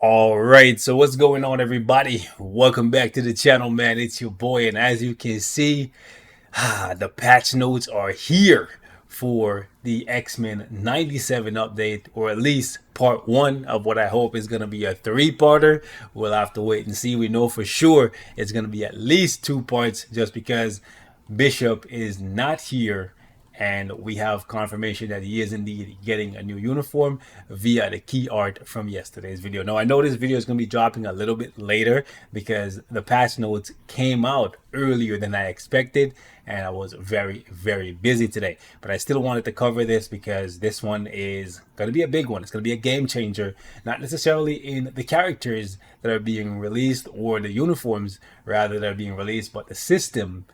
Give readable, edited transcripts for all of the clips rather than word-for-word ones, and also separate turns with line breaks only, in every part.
All right, so what's going on, everybody? Welcome back to the channel, man. It's your boy, and as you can see, the patch notes are here for the X-Men 97 update, or at least part one of what I hope is going to be a three-parter. We'll have to wait and see. We know for sure it's going to be at least two parts, just because Bishop is not here, and we have confirmation that he is indeed getting a new uniform via the key art from yesterday's video. Now, I know this video is going to be dropping a little bit later because the patch notes came out earlier than I expected, and I was very busy today. But I still wanted to cover this because this one is going to be a big one. It's going to be a game changer, not necessarily in the characters that are being released or the uniforms rather that are being released, but the system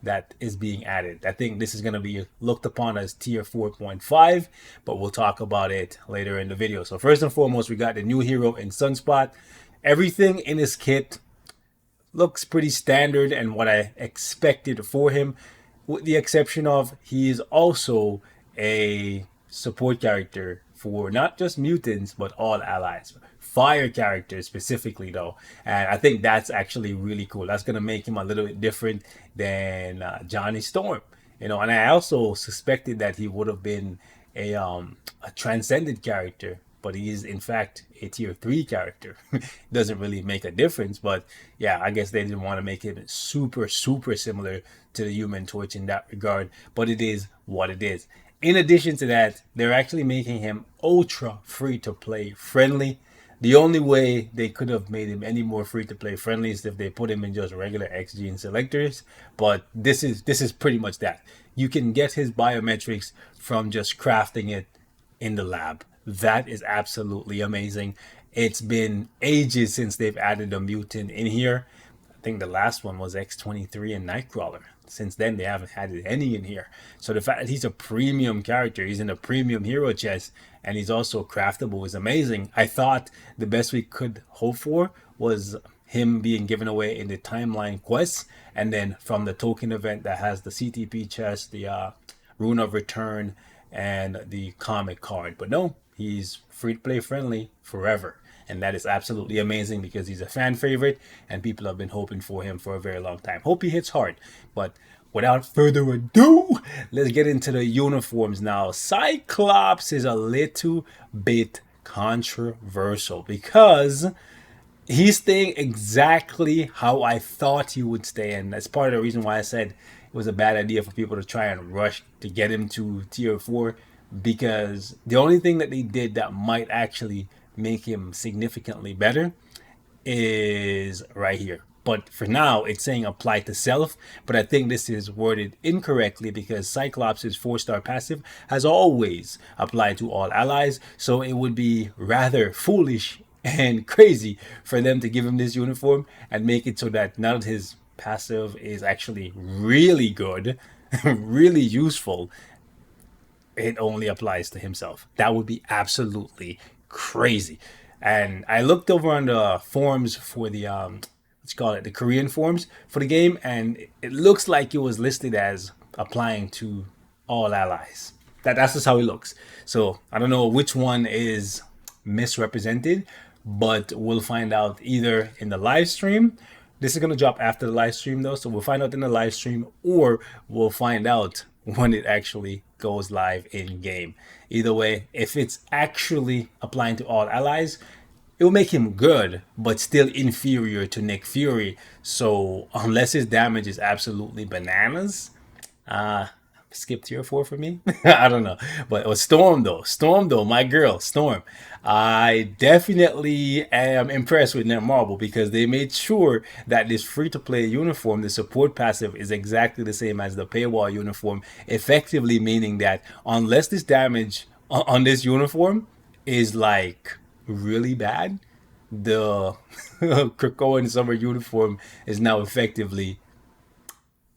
that is being added. I think this is going to be looked upon as tier 4.5, but we'll talk about it later in the video. So first and foremost, we got the new hero in Sunspot. Everything in his kit looks pretty standard and what I expected for him, with the exception of he is also a support character for not just mutants but all allies, fire characters specifically though, and I think that's actually really cool. That's gonna make him a little bit different than Johnny Storm, you know. And I also suspected that he would have been a transcended character, but he is in fact a tier 3 character. Doesn't really make a difference, but yeah, I guess they didn't want to make it super similar to the Human Torch in that regard, but it is what it is. In addition to that, they're actually making him ultra free to play friendly. The only way they could have made him any more free to play friendly is if they put him in just regular XG and selectors, but this is pretty much that. You can get his biometrics from just crafting it in the lab. That is absolutely amazing. It's been ages since they've added a mutant in here. I think the last one was X-23 and Nightcrawler. Since then, they haven't had any in here. So the fact that he's a premium character, he's in a premium hero chest, and he's also craftable is amazing. I thought the best we could hope for was him being given away in the timeline quests, and then from the token event that has the CTP chest, the Rune of Return, and the comic card. But no, he's free to play friendly forever. And that is absolutely amazing because he's a fan favorite and people have been hoping for him for a very long time. Hope he hits hard. But without further ado, let's get into the uniforms now. Cyclops is a little bit controversial because he's staying exactly how I thought he would stay, and that's part of the reason why I said it was a bad idea for people to try and rush to get him to tier 4, because the only thing that they did that might actually make him significantly better is right here. But for now, it's saying apply to self, but I think this is worded incorrectly because Cyclops' 4-star passive has always applied to all allies, so it would be rather foolish and crazy for them to give him this uniform and make it so that now that his passive is actually really good, really useful, it only applies to himself. That would be absolutely crazy. And I looked over on the forums for the let's call it the Korean forums for the game, and it looks like it was listed as applying to all allies. That's just how it looks. So I don't know which one is misrepresented, but we'll find out either in the live stream. This is going to drop after the live stream though, so we'll find out in the live stream, or we'll find out when it actually goes live in game. Either way, if it's actually applying to all allies, it will make him good, but still inferior to Nick Fury. So unless his damage is absolutely bananas, skip tier 4 for me. I don't know, but Storm though, my girl Storm, I definitely am impressed with Netmarble because they made sure that this free-to-play uniform, the support passive, is exactly the same as the paywall uniform, effectively meaning that unless this damage on this uniform is like really bad, the Krakoan summer uniform is now effectively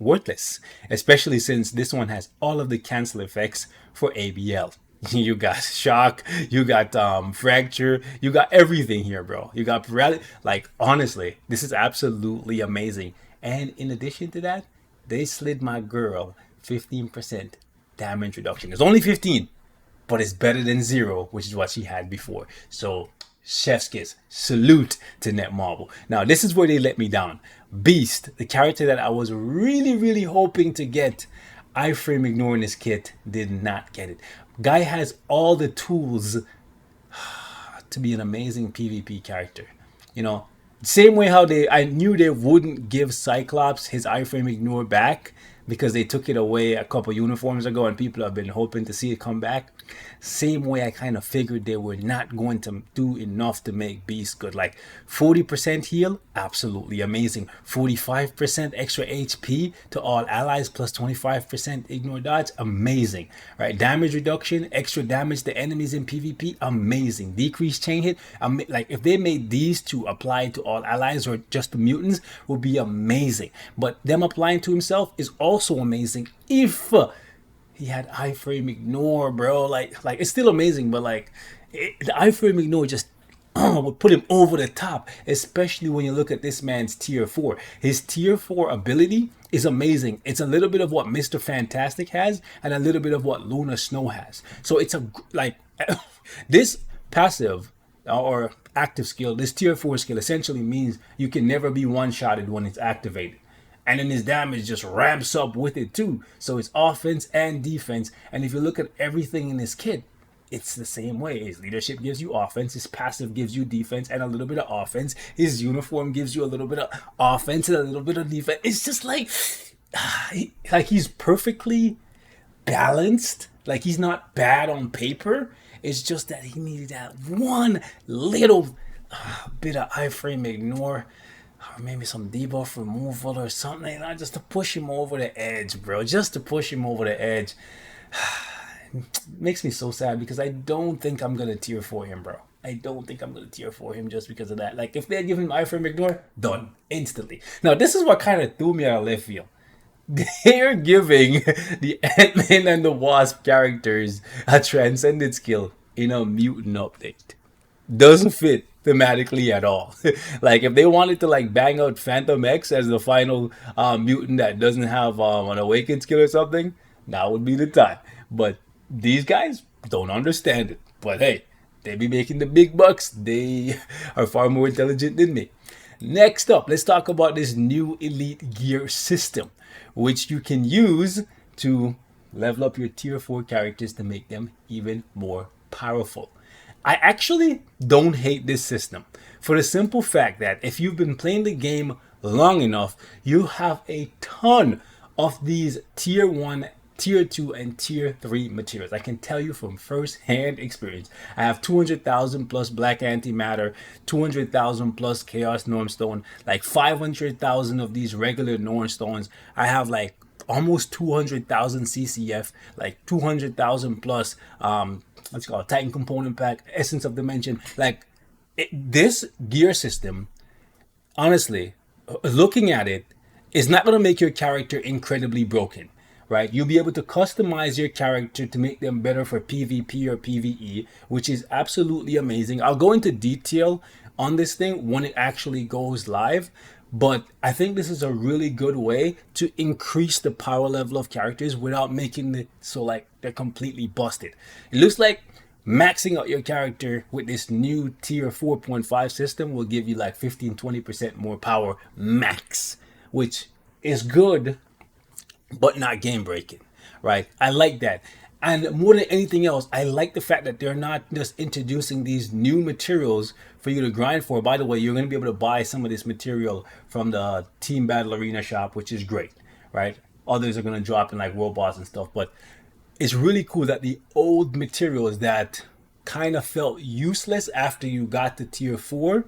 worthless, especially since this one has all of the cancel effects for ABL. You got shock, you got fracture, you got everything here, bro. You got paralysis. Like, honestly, this is absolutely amazing. And in addition to that, they slid my girl 15% damage reduction. It's only 15, but it's better than 0, which is what she had before. So chef's kiss. Salute to Netmarble. Now, this is where they let me down. Beast, the character that I was really hoping to get, iframe ignore in this kit, did not get it. Guy has all the tools to be an amazing PvP character. You know, same way how I knew they wouldn't give Cyclops his iframe ignore back because they took it away a couple uniforms ago and people have been hoping to see it come back. Same way I kind of figured they were not going to do enough to make Beast good. Like 40% heal, absolutely amazing. 45% extra HP to all allies plus 25% ignore dodge, amazing. Right, damage reduction, extra damage to enemies in PvP, amazing. Decreased chain hit, like if they made these two apply to all allies or just the mutants, would be amazing. But them applying to himself is also amazing if he had iframe ignore, bro. Like it's still amazing, but like the iframe ignore just would put him over the top, especially when you look at this man's tier 4. His tier 4 ability is amazing. It's a little bit of what Mr. Fantastic has and a little bit of what Luna Snow has. So it's this passive or active skill, this tier 4 skill essentially means you can never be one-shotted when it's activated. And then his damage just ramps up with it too. So it's offense and defense. And if you look at everything in this kit, it's the same way. His leadership gives you offense. His passive gives you defense and a little bit of offense. His uniform gives you a little bit of offense and a little bit of defense. It's just like he's perfectly balanced. Like he's not bad on paper. It's just that he needed that one little bit of iframe ignore. Or maybe some debuff removal or something, just to push him over the edge, bro. Just to push him over the edge. It makes me so sad because I don't think I'm going to tier 4 him, bro. I don't think I'm going to tier 4 him just because of that. Like, if they had given him iframe ignore, done. Instantly. Now, this is what kind of threw me out of left field. They're giving the Ant-Man and the Wasp characters a transcended skill in a mutant update. Doesn't fit thematically at all. Like if they wanted to like bang out Phantom X as the final mutant that doesn't have an awakened skill or something, now would be the time. But these guys don't understand it. But hey, they be making the big bucks. They are far more intelligent than me. Next up, let's talk about this new elite gear system, which you can use to level up your tier 4 characters to make them even more powerful. I actually don't hate this system for the simple fact that if you've been playing the game long enough, you have a ton of these tier 1, tier 2, and tier 3 materials. I can tell you from first-hand experience. I have 200,000 plus black antimatter, 200,000 plus chaos normstone, like 500,000 of these regular normstones. I have like almost 200,000 CCF, like 200,000 plus let's call it Titan component pack, Essence of Dimension. Like this gear system, honestly, looking at it, is not going to make your character incredibly broken, right? You'll be able to customize your character to make them better for PvP or PvE, which is absolutely amazing. I'll go into detail on this thing when it actually goes live. But I think this is a really good way to increase the power level of characters without making it so like they're completely busted. It looks like maxing out your character with this new tier 4.5 system will give you like 15-20% more power max, which is good, but not game breaking, right? I like that. And more than anything else, I like the fact that they're not just introducing these new materials for you to grind for. By the way, you're going to be able to buy some of this material from the Team Battle Arena shop, which is great, right? Others are going to drop in like robots and stuff. But it's really cool that the old materials that kind of felt useless after you got to tier 4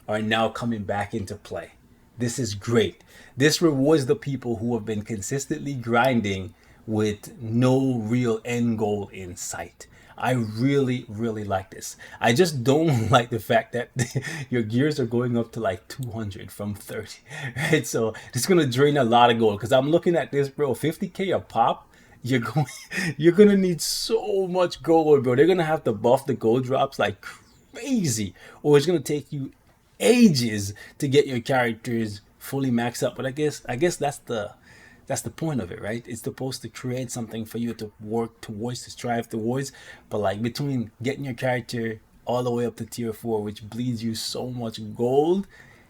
are now coming back into play. This is great. This rewards the people who have been consistently grinding with no real end goal in sight. I really like this. I just don't like the fact that your gears are going up to like 200 from 30, right? So it's gonna drain a lot of gold because I'm looking at this, bro. 50k a pop. You're gonna need so much gold, bro. They're gonna have to buff the gold drops like crazy, or it's gonna take you ages to get your characters fully maxed up. But I guess that's the point of it, right? It's supposed to create something for you to work towards, to strive towards. But like between getting your character all the way up to tier 4, which bleeds you so much gold.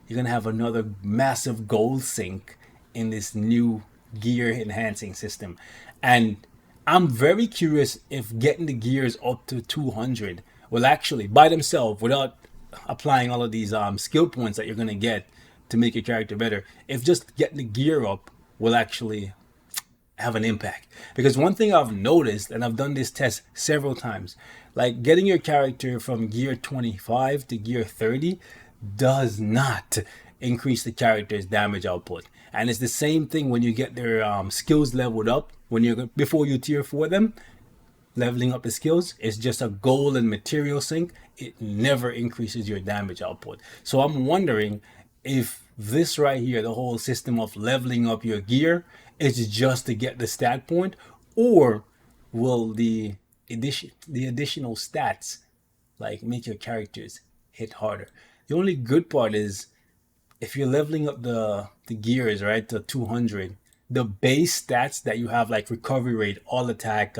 You're gonna have another massive gold sink in this new gear enhancing system. And I'm very curious if getting the gears up to 200 will actually, by themselves, without applying all of these skill points that you're gonna get to make your character better, if just getting the gear up will actually have an impact. Because one thing I've noticed, and I've done this test several times, like getting your character from gear 25 to gear 30 does not increase the character's damage output. And it's the same thing when you get their skills leveled up. When you're before you tier 4 them, leveling up the skills is just a gold and material sink. It never increases your damage output. So I'm wondering if this right here, the whole system of leveling up your gear, is just to get the stat point, or will the additional stats like make your characters hit harder? The only good part is if you're leveling up the gears, right, to 200, the base stats that you have, like recovery rate, all attack,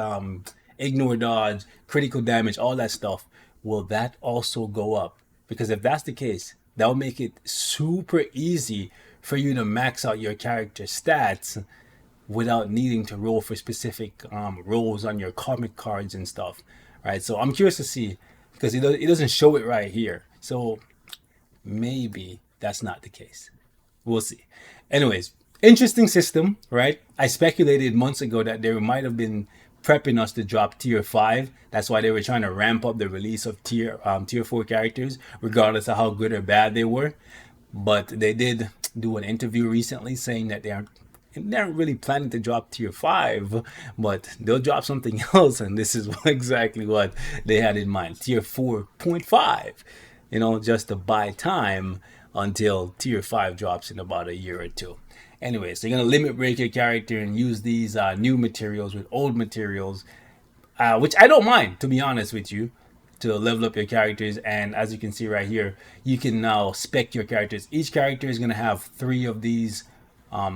ignore dodge, critical damage, all that stuff, will that also go up? Because if that's the case, that will make it super easy for you to max out your character stats without needing to roll for specific rolls on your comic cards and stuff, right? So I'm curious to see, because it doesn't show it right here. So maybe that's not the case. We'll see. Anyways, interesting system, right? I speculated months ago that they might have been prepping us to drop tier 5. That's why they were trying to ramp up the release of tier 4 characters, regardless of how good or bad they were. But they did do an interview recently saying that they're really planning to drop tier 5, but they'll drop something else, and this is exactly what they had in mind. Tier 4.5, just to buy time until tier 5 drops in about a year or two. Anyways, so you're going to limit break your character and use these new materials with old materials, which I don't mind, to be honest with you, to level up your characters. And as you can see right here, you can now spec your characters. Each character is going to have 3 of these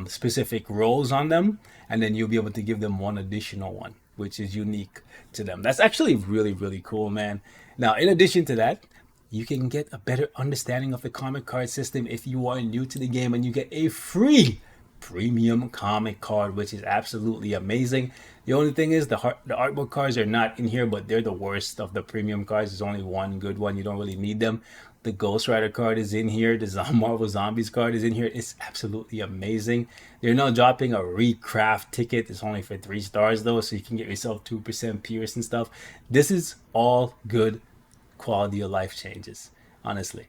specific roles on them, and then you'll be able to give them one additional one, which is unique to them. That's actually really, really cool, man. Now, in addition to that, you can get a better understanding of the comic card system if you are new to the game, and you get a free premium comic card, which is absolutely amazing. The only thing is the art book cards are not in here, but they're the worst of the premium cards. There's only one good one. You don't really need them. The Ghost Rider card is in here. The Marvel Zombies card is in here. It's absolutely amazing. They're now dropping a recraft ticket. It's only for 3 stars though, so you can get yourself 2% Pierce and stuff. This is all good quality of life changes, honestly.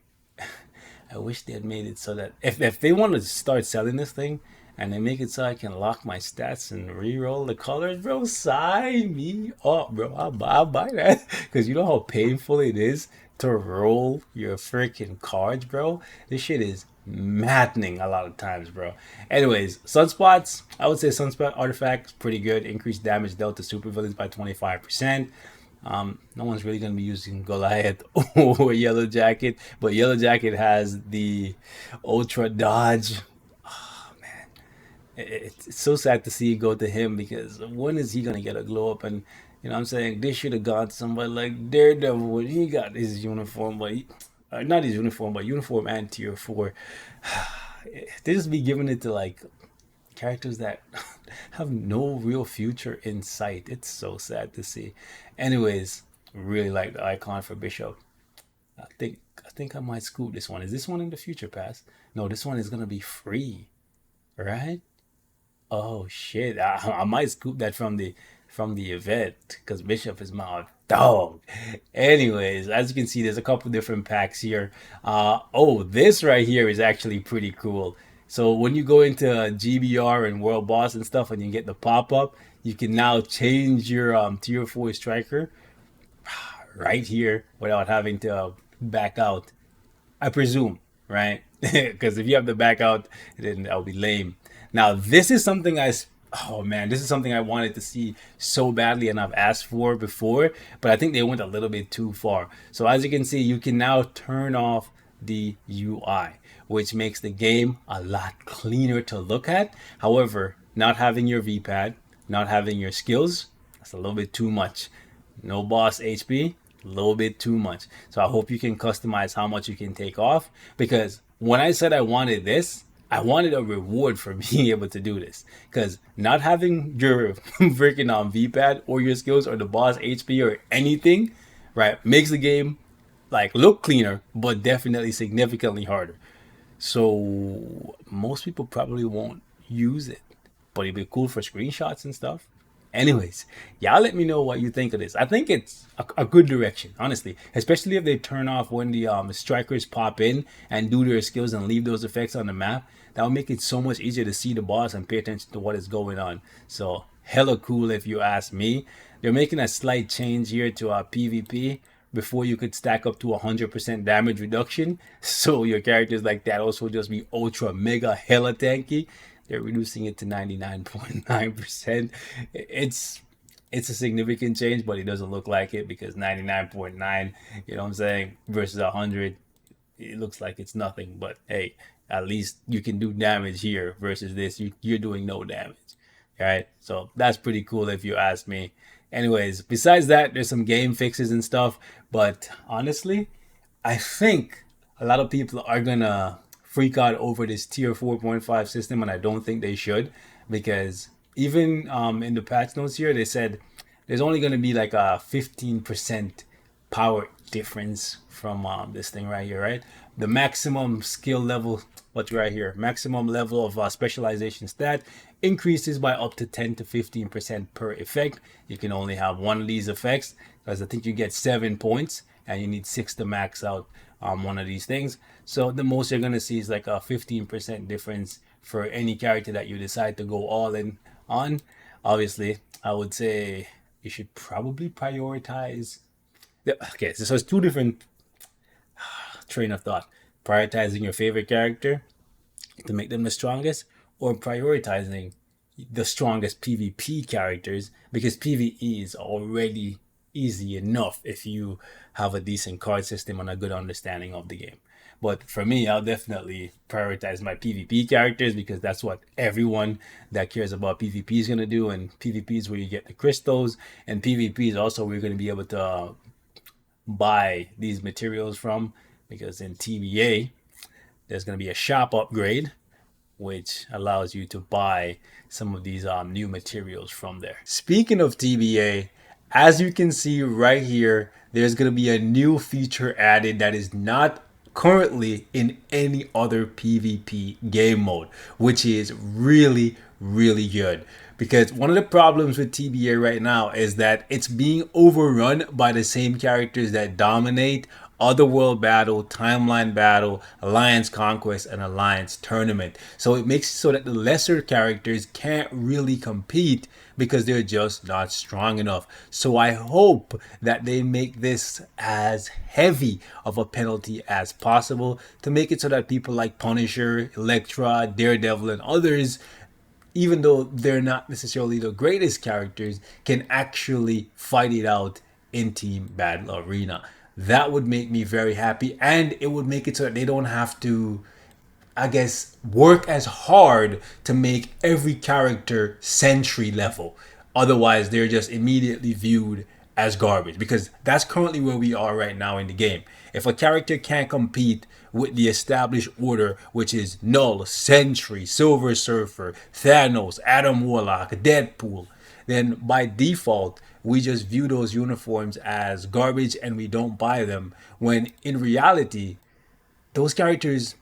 I wish they had made it so that if they want to start selling this thing and they make it so I can lock my stats and re-roll the colors, bro, sign me up, bro. I'll buy that, because you know how painful it is to roll your freaking cards, bro. This shit is maddening a lot of times, bro. Anyways, sunspots, I would say sunspot artifacts pretty good. Increased damage dealt to supervillains by 25%. No one's really going to be using Goliath or Yellow Jacket, but Yellow Jacket has the ultra dodge. Oh man, it's so sad to see it go to him, because when is he going to get a glow up? And you know what I'm saying, they should have got somebody like Daredevil when he got his uniform, but not his uniform, but uniform and tier 4. They just be giving it to like characters that have no real future in sight. It's so sad to see. Anyways, really like the icon for Bishop. I think I might scoop this one. Is this one in the future pass? No, this one is gonna be free, right? Oh shit! I might scoop that from the event, because Bishop is my dog. Anyways, as you can see, there's a couple different packs here. Oh, this right here is actually pretty cool. So when you go into GBR and World Boss and stuff, and you get the pop-up, you can now change your tier 4 striker right here without having to back out, I presume, right? Because if you have to back out, then that'll be lame. Now, this is something this is something I wanted to see so badly, and I've asked for before, but I think they went a little bit too far. So as you can see, you can now turn off the UI, which makes the game a lot cleaner to look at. However, not having your VPad, not having your skills, that's a little bit too much. No boss HP, a little bit too much. So I hope you can customize how much you can take off, because when I said I wanted this, I wanted a reward for being able to do this, because not having your freaking VPad or your skills or the boss HP or anything, right, makes the game like look cleaner, but definitely significantly harder. So most people probably won't use it, but it'd be cool for screenshots and stuff. Anyways, y'all let me know what you think of this. I think it's a good direction, honestly, especially if they turn off when the strikers pop in and do their skills and leave those effects on the map. That will make it so much easier to see the boss and pay attention to what is going on. So hella cool if you ask me. They're making a slight change here to our PvP. Before, you could stack up to 100% damage reduction, so your characters like that also just be ultra mega hella tanky. They're reducing it to 99.9%. It's a significant change, but it doesn't look like it, because 99.9, you know what I'm saying, versus 100, it looks like it's nothing. But hey, at least you can do damage here versus this. You're doing no damage. All right, so that's pretty cool if you ask me. Anyways, besides that, there's some game fixes and stuff, but honestly, I think a lot of people are gonna freak out over this tier 4.5 system, and I don't think they should, because even in the patch notes here, they said there's only gonna be like a 15% power difference from this thing right here, right? The maximum skill level, what's right here, maximum level of specialization stat increases by up to 10 to 15% per effect. You can only have one of these effects, because I think you get 7 points and you need 6 to max out one of these things. So the most you're going to see is like a 15% difference for any character that you decide to go all in on. Obviously, I would say you should probably prioritize. Okay, so it's two different train of thought. Prioritizing your favorite character to make them the strongest, or prioritizing the strongest PvP characters, because PvE is already easy enough if you have a decent card system and a good understanding of the game. But for me, I'll definitely prioritize my PvP characters, because that's what everyone that cares about PvP is going to do. And PvP is where you get the crystals, and PvP is also where you're going to be able to buy these materials from, because in TBA there's going to be a shop upgrade which allows you to buy some of these new materials from there. Speaking of TBA, as you can see right here, there's going to be a new feature added that is not currently in any other PvP game mode, which is really good. Because one of the problems with TBA right now is that it's being overrun by the same characters that dominate Otherworld Battle, Timeline Battle, Alliance Conquest, and Alliance Tournament. So it makes it so that the lesser characters can't really compete, because they're just not strong enough. So I hope that they make this as heavy of a penalty as possible, to make it so that people like Punisher, Elektra, Daredevil, and others, even though they're not necessarily the greatest characters, can actually fight it out in Team Battle Arena. That would make me very happy, and it would make it so that they don't have to, I guess, work as hard to make every character sentry level. Otherwise, they're just immediately viewed as garbage, because that's currently where we are right now in the game. If a character can't compete with the established order, which is Null, Sentry, Silver Surfer, Thanos, Adam Warlock, Deadpool, then by default, we just view those uniforms as garbage and we don't buy them. When in reality, those characters,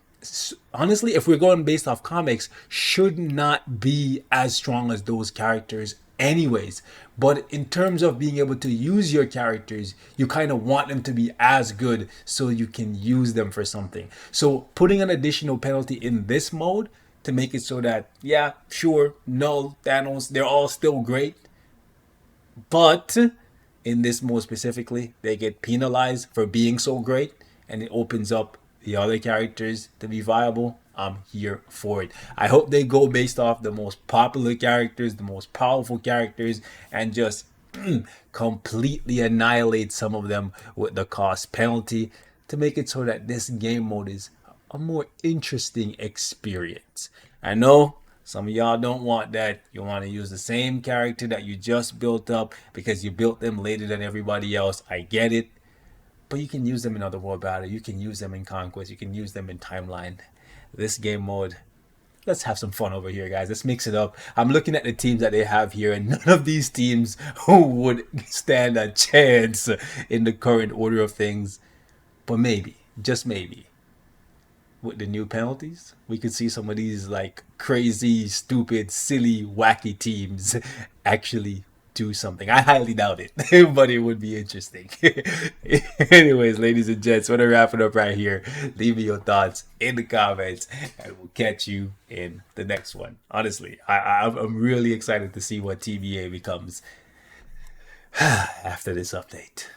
honestly, if we're going based off comics, should not be as strong as those characters anyways. But in terms of being able to use your characters, you kind of want them to be as good so you can use them for something. So putting an additional penalty in this mode to make it so that, yeah, sure, Null, Thanos, they're all still great, but in this mode specifically, they get penalized for being so great, and it opens up the other characters to be viable. I'm here for it. I hope they go based off the most popular characters, the most powerful characters, and just completely annihilate some of them with the cost penalty, to make it so that this game mode is a more interesting experience. I know some of y'all don't want that. You want to use the same character that you just built up because you built them later than everybody else. I get it. But you can use them in other world battle. You can use them in conquest. You can use them in timeline. This game mode, let's have some fun over here, guys. Let's mix it up. I'm looking at the teams that they have here, and none of these teams would stand a chance in the current order of things. But maybe, just maybe, with the new penalties, we could see some of these like crazy, stupid, silly, wacky teams actually do something. I highly doubt it, but it would be interesting. Anyways, ladies and gents, we're gonna wrap it up right here. Leave me your thoughts in the comments, and we'll catch you in the next one. Honestly, I'm really excited to see what TBA becomes after this update.